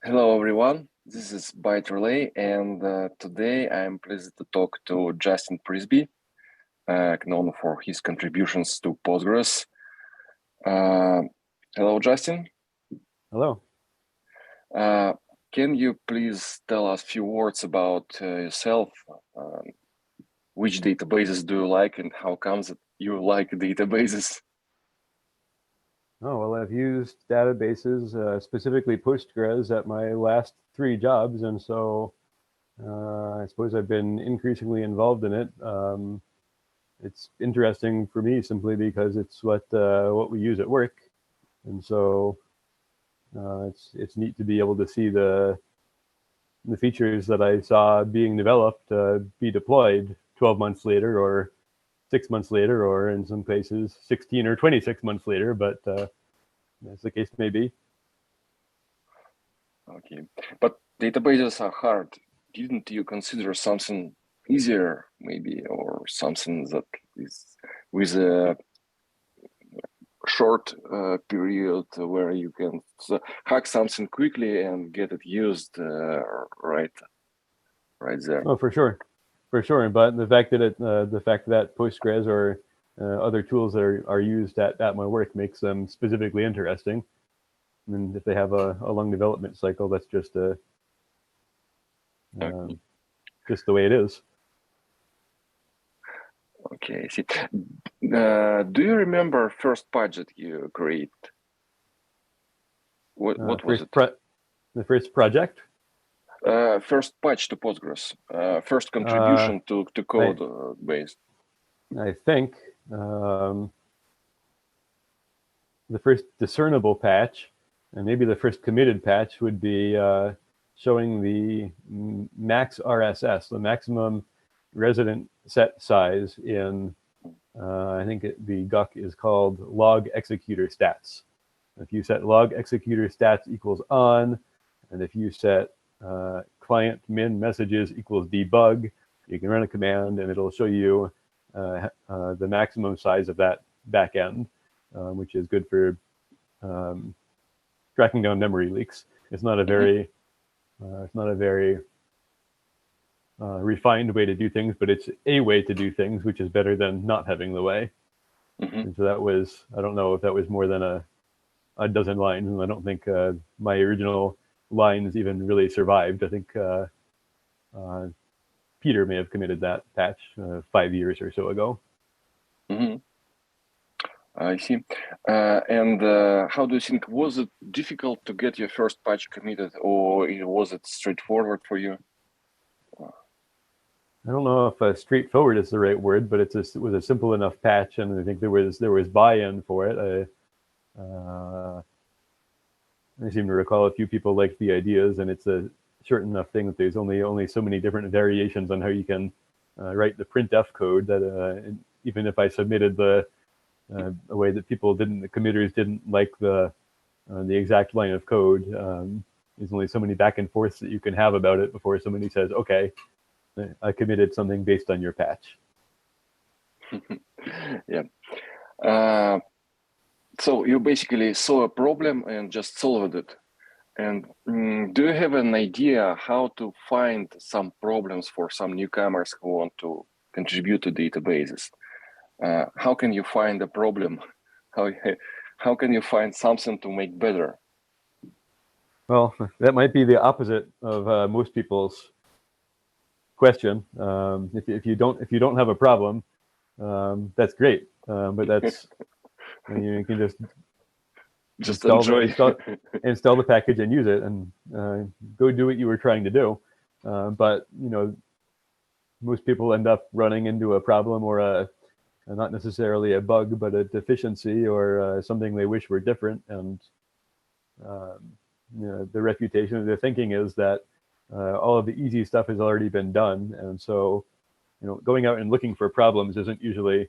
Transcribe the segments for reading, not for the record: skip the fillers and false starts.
Hello, everyone. This is Byte Relay, and today I'm pleased to talk to Justin Pryzby, known for his contributions to Postgres. Hello, Justin. Hello. Can you please tell us a few words about yourself? Which databases do you like, and how comes that you like databases? Oh, well, I've used databases, specifically Postgres, at my last 3 jobs, and so I suppose I've been increasingly involved in it. It's interesting for me simply because it's what we use at work, and so it's neat to be able to see the features that I saw being developed be deployed 12 months later, or 6 months later, or in some cases 16 or 26 months later, but as the case may be. Okay, but databases are hard. Didn't you consider something easier, maybe, or something that is with a short period where you can hack something quickly and get it used right there? Oh, for sure. But the fact that Postgres or other tools that are used at my work makes them specifically interesting. And if they have a long development cycle, that's just just the way it is. Okay, I see. Do you remember first project you created? What was it? The first project? First patch to Postgres. First contribution to code base. I think the first discernible patch, and maybe the first committed patch, would be showing the max RSS, the maximum resident set size in, I think the GUC is called log executor stats. If you set log executor stats equals on, and if you set client min messages equals debug, you can run a command and it'll show you the maximum size of that backend, which is good for tracking down memory leaks. It's not a very refined way to do things, but it's a way to do things, which is better than not having the way. And so that was, I don't know if that was more than a dozen lines, and I don't think my original lines even really survived. I think Peter may have committed that patch 5 years or so ago. I see. And how do you think, was it difficult to get your first patch committed, or was it straightforward for you? I don't know if straightforward is the right word, but it was a simple enough patch, and I think there was buy-in for it. I seem to recall a few people liked the ideas, and it's a certain enough thing that there's only so many different variations on how you can write the printf code that even if I submitted a way that the committers didn't like the exact line of code, there's only so many back and forths that you can have about it before somebody says, okay, I committed something based on your patch. Yeah. So you basically saw a problem and just solved it. And do you have an idea how to find some problems for some newcomers who want to contribute to databases? How can you find a problem? How can you find something to make better? Well, that might be the opposite of most people's question. If you don't have a problem, that's great. But that's you can just install the package and use it, and go do what you were trying to do. But most people end up running into a problem, or not necessarily a bug, but a deficiency, or something they wish were different. And the reputation of their thinking is that all of the easy stuff has already been done, and so going out and looking for problems isn't usually,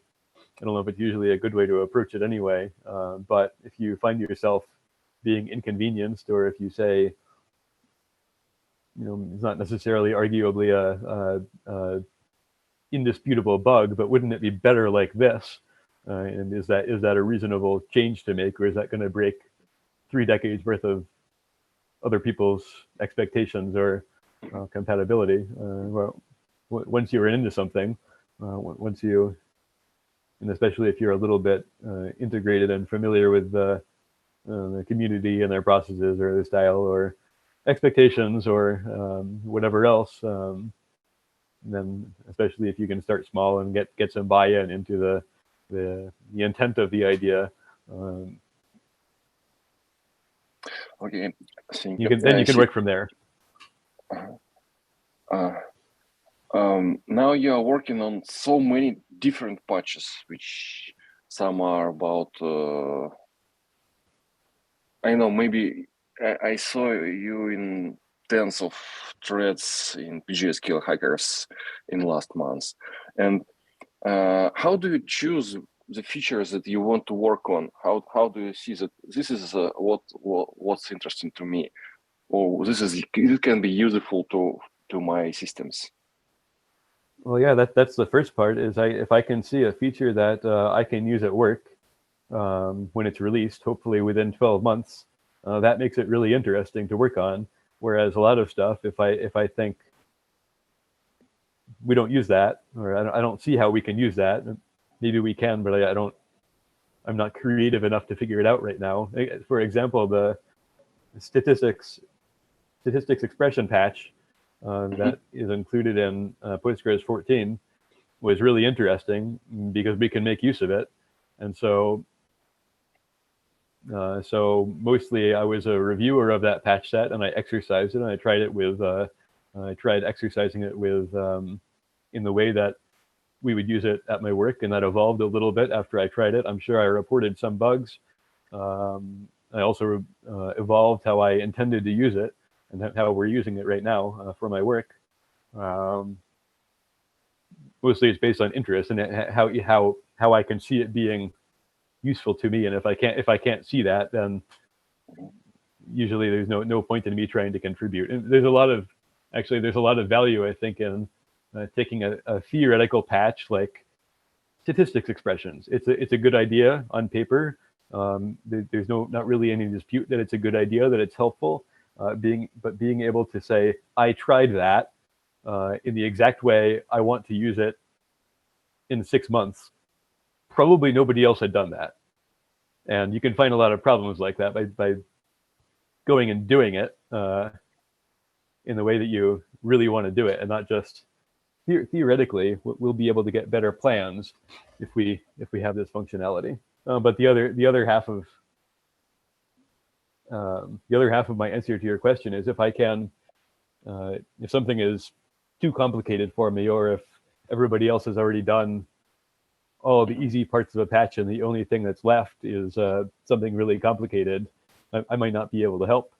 I don't know if it's usually a good way to approach it anyway. But if you find yourself being inconvenienced, or if you say, it's not necessarily arguably a indisputable bug, but wouldn't it be better like this? And is that a reasonable change to make, or is that going to break 3 decades worth of other people's expectations or compatibility. Well, once you're into something, once you, and especially if you're a little bit integrated and familiar with the community and their processes or their style or expectations or whatever else, then especially if you can start small and get some buy-in into the intent of the idea, Okay, I think you can work from there. Now you are working on so many different patches, which some are about, I know, maybe I saw you in tens of threads in PGSQL Hackers in last month. And how do you choose the features that you want to work on? How do you see that this is what's interesting to me, or it can be useful to my systems? Well, yeah, that's the first part. Is if I can see a feature that I can use at work when it's released, hopefully within 12 months, that makes it really interesting to work on. Whereas a lot of stuff, if I think we don't use that, or I don't see how we can use that, maybe we can, but I'm not creative enough to figure it out right now. For example, the statistics expression patch that is included in Postgres 14 was really interesting because we can make use of it. And so mostly I was a reviewer of that patch set, and I exercised it, and I tried it with I tried exercising it with in the way that we would use it at my work, and that evolved a little bit after I tried it. I'm sure I reported some bugs. I also evolved how I intended to use it and how we're using it right now for my work. Mostly it's based on interest and how I can see it being useful to me. And if I can't see that, then usually there's no point in me trying to contribute. And there's a lot of value, I think, in taking a theoretical patch like statistics expressions. It's a good idea on paper. There's not really any dispute that it's a good idea, that it's helpful. Being able to say, I tried that in the exact way I want to use it in 6 months. Probably nobody else had done that. And you can find a lot of problems like that by going and doing it in the way that you really want to do it, and not just theoretically. We'll be able to get better plans if we have this functionality. But the other half of my answer to your question is, if I can, if something is too complicated for me, or if everybody else has already done all the easy parts of a patch and the only thing that's left is something really complicated, I might not be able to help.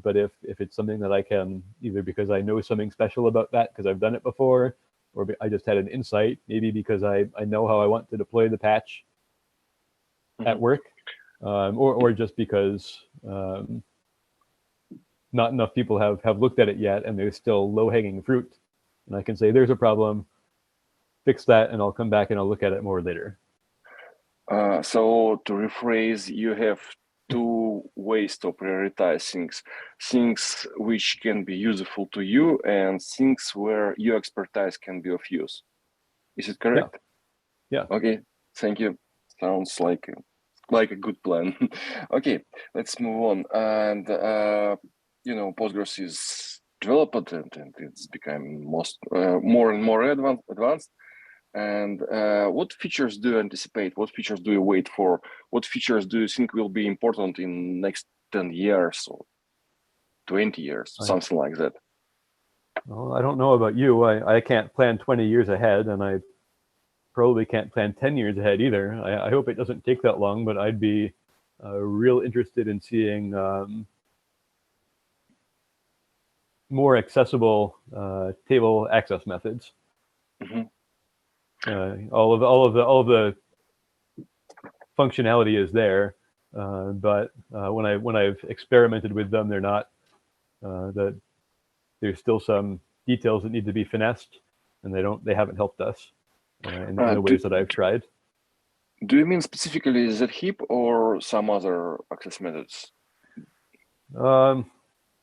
But if it's something that I can, either because I know something special about that because I've done it before, or I just had an insight, maybe because I know how I want to deploy the patch at work, or just because not enough people have looked at it yet and there's still low-hanging fruit, and I can say there's a problem, fix that, and I'll come back and I'll look at it more later. So to rephrase, you have two ways to prioritize things which can be useful to you and things where your expertise can be of use. Is it correct? Yeah. Okay, thank you. Sounds like a good plan. Okay, let's move on. And Postgres is developed and it's becoming more and more advanced. And what features do you anticipate? What features do you wait for? What features do you think will be important in next 10 years or 20 years, something like that? Well, I don't know about you. I can't plan 20 years ahead, and I probably can't plan 10 years ahead either. I hope it doesn't take that long, but I'd be real interested in seeing more accessible table access methods. Mm-hmm. All of the functionality is there, but when I've experimented with them, they're not. There's still some details that need to be finessed, and they haven't helped us in the ways that I've tried. Do you mean specifically Z heap or some other access methods?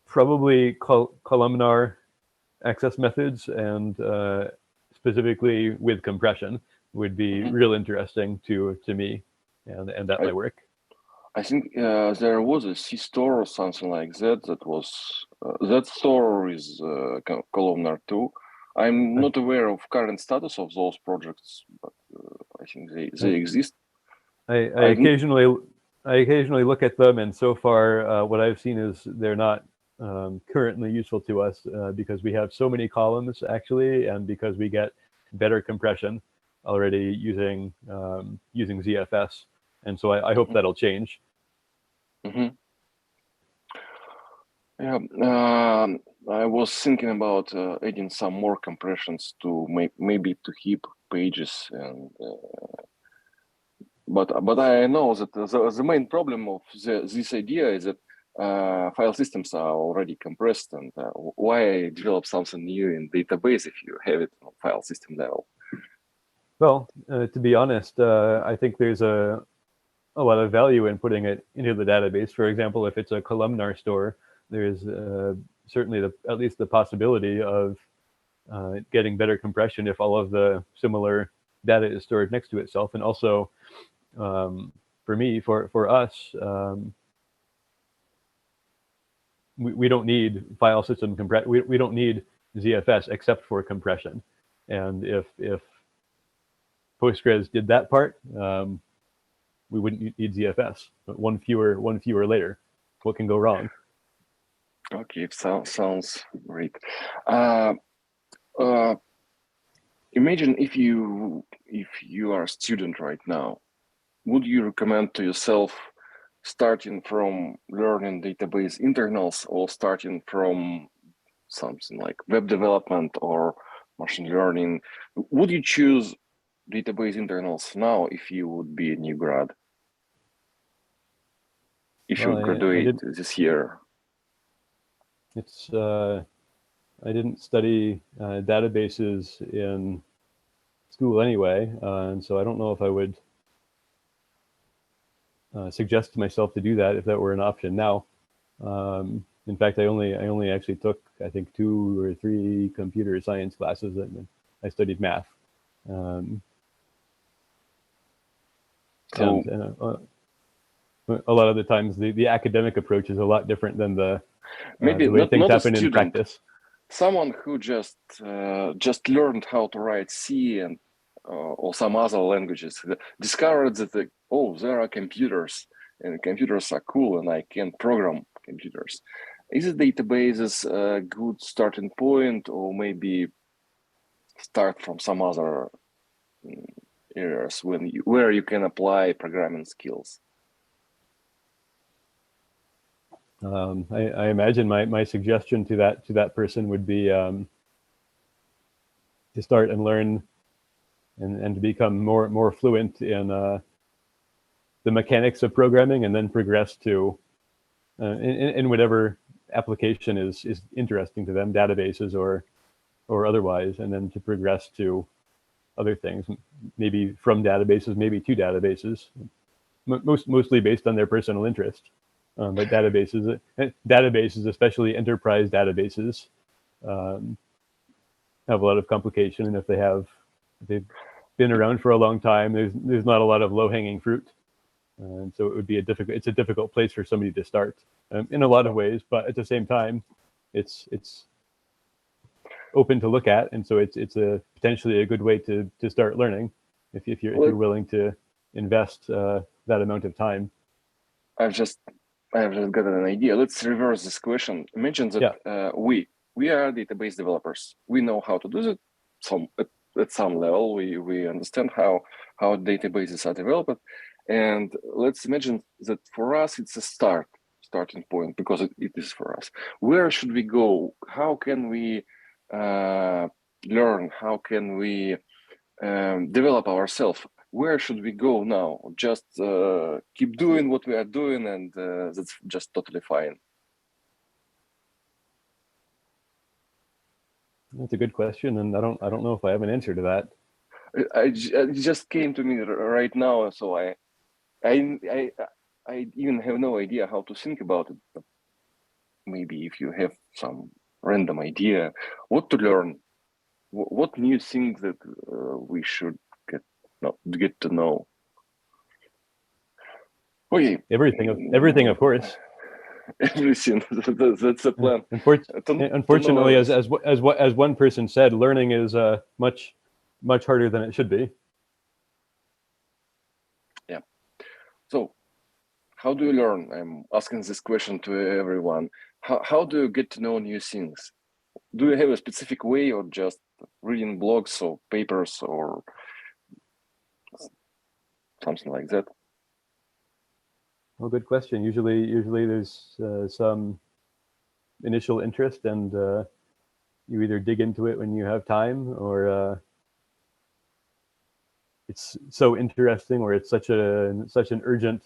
Probably columnar access methods, and specifically with compression would be real interesting to me and at my work. I think there was a C store or something like that. That was that store is columnar too. I'm not aware of current status of those projects, but I think they exist. I occasionally look at them, and so far what I've seen is they're not currently useful to us because we have so many columns actually, and because we get better compression already using using ZFS, and so I hope that'll change. Yeah, I was thinking about adding some more compressions to maybe to heap pages, and but I know that the main problem of this idea is that file systems are already compressed, and why develop something new in database if you have it on file system level? Well, to be honest, I think there's a lot of value in putting it into the database. For example, if it's a columnar store, there's certainly at least the possibility of getting better compression if all of the similar data is stored next to itself. And also, for me, for us, we don't need file system compression. We don't need ZFS except for compression. And if Postgres did that part, we wouldn't need ZFS. But one fewer later. What can go wrong? Okay, it sounds great. Imagine if you are a student right now, would you recommend to yourself starting from learning database internals or starting from something like web development or machine learning? Would you choose database internals now if you would be a new grad? If you graduate this year? It's I didn't study databases in school anyway, and so I don't know if I would suggest to myself to do that if that were an option now. In fact, I only actually took, I think, 2 or 3 computer science classes, and I studied math. So a lot of the times the academic approach is a lot different than the way things happen in practice. Someone who just learned how to write C and or some other languages discovered that there are computers, and computers are cool, and I can program computers. Is a database a good starting point, or maybe start from some other areas where you can apply programming skills? I imagine my suggestion to that person would be to start and learn and to become more fluent in the mechanics of programming, and then progress to in whatever application is interesting to them, databases or otherwise, and then to progress to other things, maybe from databases, maybe to databases, mostly based on their personal interest. But databases, especially enterprise databases, have a lot of complication, and if they've been around for a long time, there's not a lot of low-hanging fruit, and so it would be it's a difficult place for somebody to start in a lot of ways. But at the same time, it's open to look at, and so it's a potentially a good way to start learning if you're willing to invest that amount of time. I've just got an idea. Let's reverse this question. Imagine that we are database developers. We know how to do it. At some level, we understand how databases are developed, and let's imagine that for us it's a starting point, because it is for us. Where should we go? How can we learn? How can we develop ourselves? Where should we go now? Just keep doing what we are doing, and that's just totally fine. That's a good question, and I don't know if I have an answer to that. It just came to me right now, so I even have no idea how to think about it. maybe if you have some random idea what to learn, what new things that we should get to know. Okay. Everything, of course. Everything. That's the plan. Unfortunately, as one person said, learning is much harder than it should be. Yeah. So, how do you learn? I'm asking this question to everyone. How do you get to know new things? Do you have a specific way, or just reading blogs or papers or something like that? Well, good question. Usually there's some initial interest, and you either dig into it when you have time, or it's so interesting, or it's such an urgent,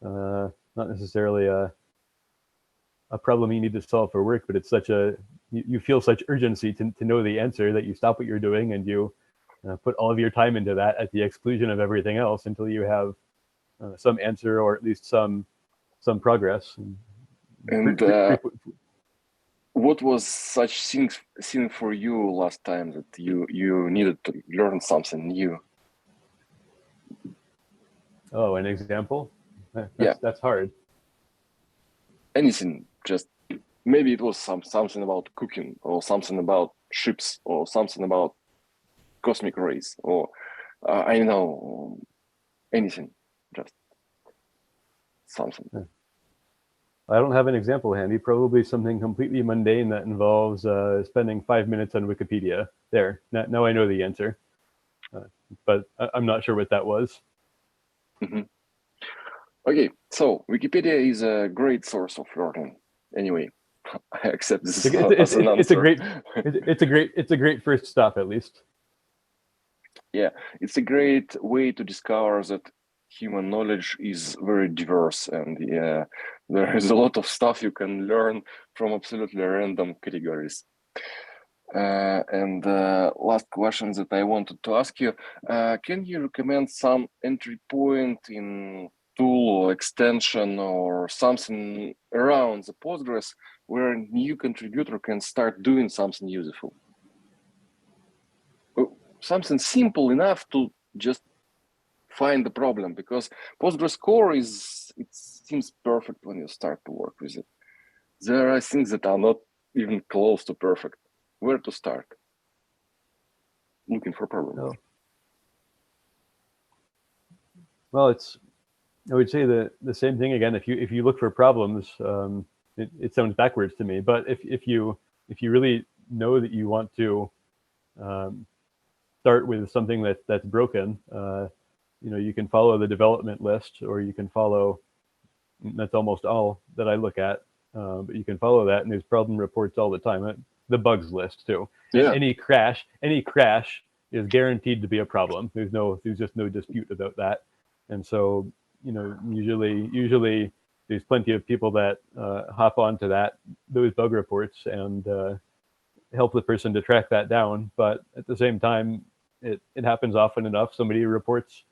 not necessarily a problem you need to solve for work, but it's you feel such urgency to know the answer that you stop what you're doing and you put all of your time into that at the exclusion of everything else until you have some answer, or at least some progress. And what was such thing for you last time that you needed to learn something new? Oh, an example? That's hard. Anything, just maybe it was something about cooking, or something about ships, or something about cosmic rays, or I don't know, anything, just something. I don't have an example handy. Probably something completely mundane that involves spending 5 minutes on Wikipedia. There, now I know the answer, but I'm not sure what that was. Mm-hmm. Okay, so Wikipedia is a great source of learning. Anyway, I accept this as an answer. It's a great first stop, at least. Yeah, it's a great way to discover that human knowledge is very diverse, and yeah, there is a lot of stuff you can learn from absolutely random categories. And last question that I wanted to ask you, can you recommend some entry point in tool or extension or something around the Postgres where a new contributor can start doing something useful? Something simple enough to just find the problem, because Postgres core it seems perfect when you start to work with it. There are things that are not even close to perfect. Where to start? Looking for problems. Oh. Well, I would say the same thing again. If you look for problems, it sounds backwards to me. But if you really know that you want to start with something that's broken, you can follow the development list, or you can follow. That's almost all that I look at. But you can follow that, and there's problem reports all the time. The bugs list too. Yeah. Any crash is guaranteed to be a problem. There's just no dispute about that. And so, usually there's plenty of people that hop onto those bug reports and help the person to track that down. But at the same time, it happens often enough. Somebody reports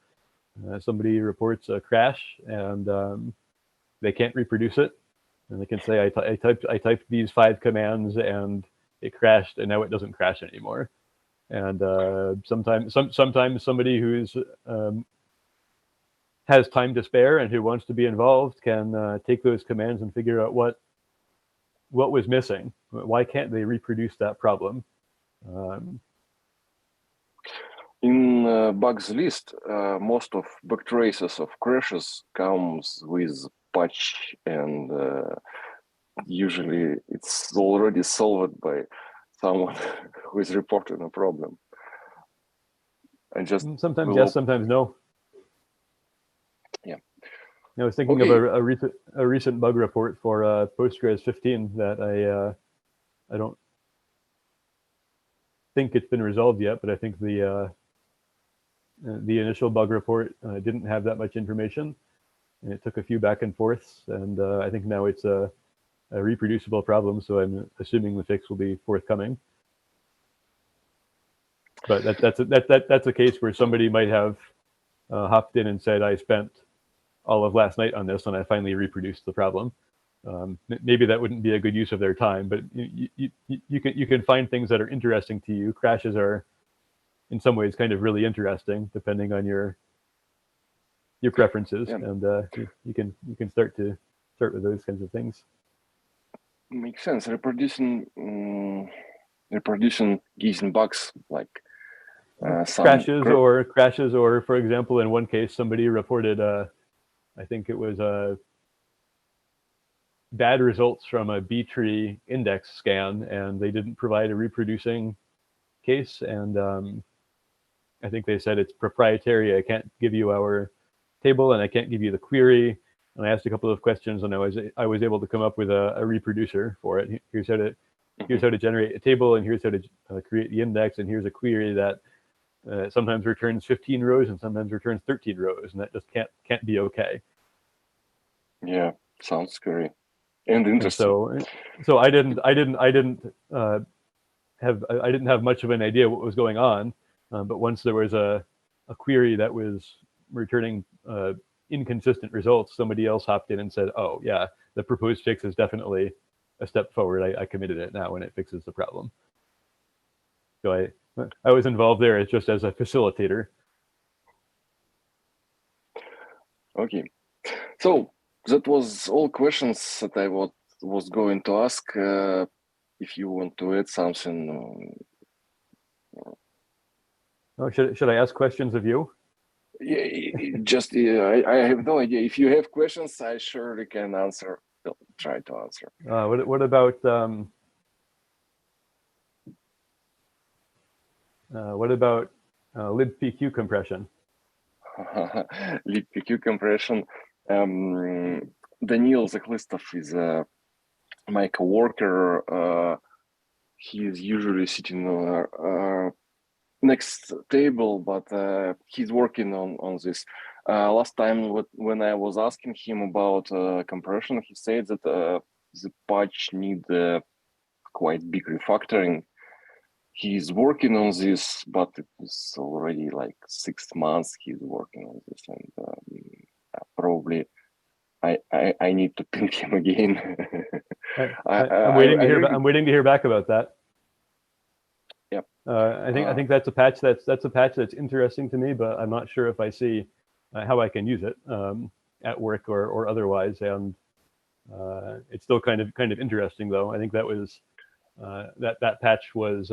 a crash, and they can't reproduce it, and they can say, I typed these 5 commands and it crashed, and now it doesn't crash anymore. And sometimes somebody who's has time to spare and who wants to be involved can take those commands and figure out what was missing. Why can't they reproduce that problem? In bugs list, most of bug traces of crashes comes with patch, and usually it's already solved by someone who is reporting a problem. And just sometimes yes, sometimes no. Yeah. I was thinking of a recent bug report for Postgres 15 that I don't think it's been resolved yet, but I think the initial bug report didn't have that much information, and it took a few back and forths, and I think now it's a reproducible problem, so I'm assuming the fix will be forthcoming. But that's a case where somebody might have hopped in and said, I spent all of last night on this, and I finally reproduced the problem. Maybe that wouldn't be a good use of their time, but you can find things that are interesting to you. Crashes are, in some ways, kind of really interesting, depending on your preferences, and you can start with those kinds of things. Makes sense. Reproducing given bugs like crashes, or for example, in one case, somebody reported, I think it was bad results from a B tree index scan, and they didn't provide a reproducing case, and I think they said it's proprietary. I can't give you our table, and I can't give you the query. And I asked a couple of questions, and I was able to come up with a reproducer for it. Here's how to generate a table, and here's how to create the index, and here's a query that sometimes returns 15 rows and sometimes returns 13 rows, and that just can't be okay. Yeah, sounds scary and interesting. And so I didn't have much of an idea what was going on, but once there was a query that was returning inconsistent results, somebody else hopped in and said, "Oh yeah, the proposed fix is definitely a step forward. I committed it now, and it fixes the problem." So I was involved there just as a facilitator. Okay, so that was all questions that I was going to ask. If you want to add something. Should I ask questions of you? Yeah, I have no idea. If you have questions, I surely can answer. I'll try to answer. What about libpq compression? libpq compression. Daniil Zakhlistov is my coworker. He is usually sitting on next table, but he's working on this. Last time when I was asking him about compression, he said that the patch need quite big refactoring. He's working on this, but it's already like 6 months he's working on this, and probably I need to ping him again. I'm waiting to hear back about that. Yep. I think that's a patch that's interesting to me, but I'm not sure if I see how I can use it at work or otherwise. And it's still kind of interesting, though. I think that was that patch was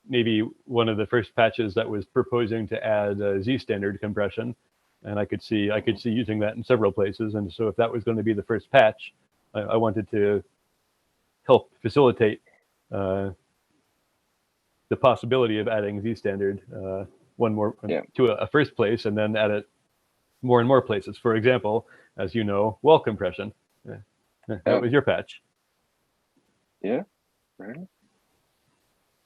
maybe one of the first patches that was proposing to add Z standard compression, and I could see using that in several places. And so if that was going to be the first patch, I wanted to help facilitate the possibility of adding Z standard to a first place, and then add it more and more places. For example, as you know, wall compression. That was your patch. Yeah, really?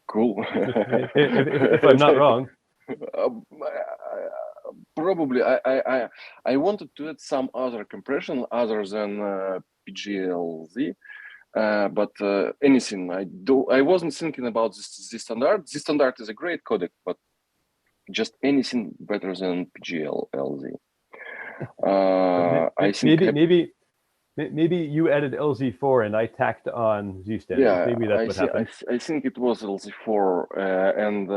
Cool. if I'm not wrong. Probably I wanted to add some other compression other than PGLZ, but anything I wasn't thinking about this standard. This standard is a great codec, but just anything better than PGLZ. I think maybe you added LZ4 and I tacked on Z standard. Yeah, maybe that's what happened. I think it was LZ4, and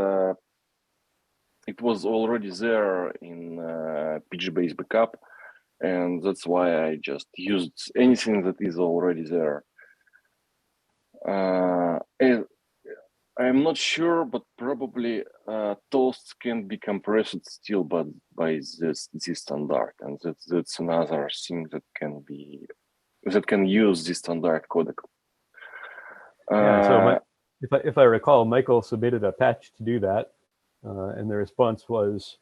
it was already there in PG-base backup, and that's why I just used anything that is already there. And I'm not sure, but probably toasts can be compressed still, but by this standard, and that's another thing that can use this standard codec. So if I recall, Michael submitted a patch to do that, and the response was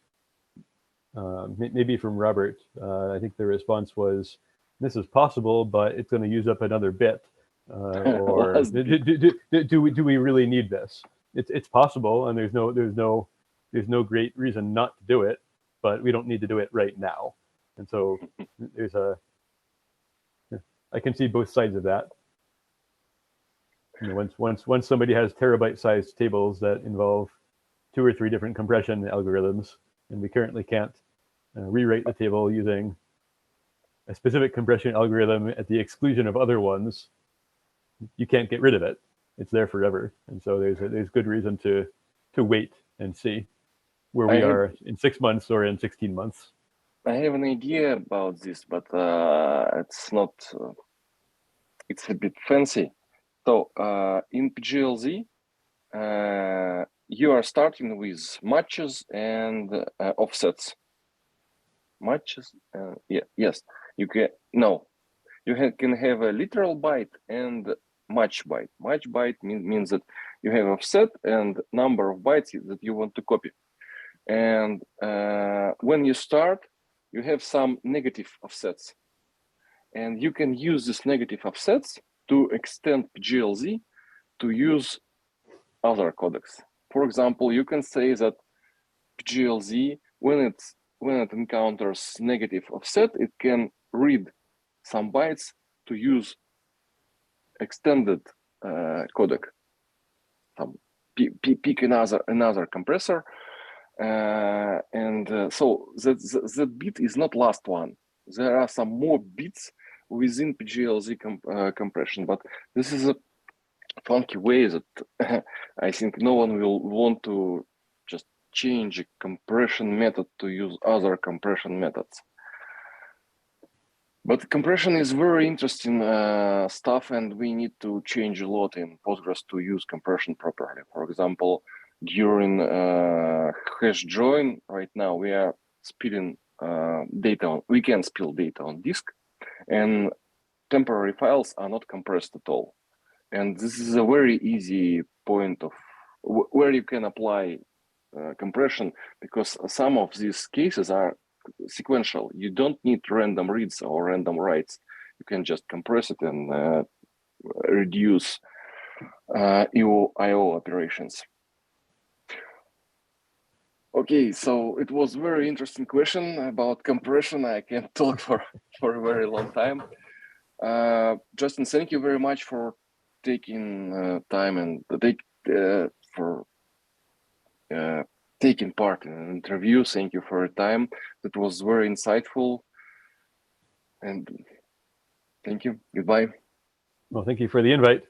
maybe from Robert. I think the response was, "This is possible, but it's going to use up another bit." Or do we really need this? It's possible, and there's no great reason not to do it, but we don't need to do it right now. And so I can see both sides of that. You know, once somebody has terabyte-sized tables that involve 2 or 3 different compression algorithms, and we currently can't rewrite the table using a specific compression algorithm at the exclusion of other ones, you can't get rid of it. It's there forever. And so there's good reason to wait and see where we are in 6 months or in 16 months. I have an idea about this, but it's not, it's a bit fancy. So in PGLZ, you are starting with matches and offsets. Matches, yes, you can, no, you can have a literal byte and match byte. Match byte means that you have offset and number of bytes that you want to copy. And when you start, you have some negative offsets. And you can use this negative offsets to extend PGLZ to use other codecs. For example, you can say that PGLZ, when it encounters negative offset, it can read some bytes to use extended codec. Pick another compressor, so that bit is not last one. There are some more bits within PGLZ compression, but this is a funky way that I think no one will want to just change a compression method to use other compression methods. But compression is very interesting stuff, and we need to change a lot in Postgres to use compression properly. For example, during hash join, right now we are spilling data. We can spill data on disk, and temporary files are not compressed at all. And this is a very easy point of where you can apply compression, because some of these cases are sequential. You don't need random reads or random writes. You can just compress it and reduce IO operations. Okay, so it was a very interesting question about compression. I can talk for a very long time. Justin, thank you very much for taking time and taking part in an interview. Thank you for your time. That was very insightful. And thank you. Goodbye. Well, thank you for the invite.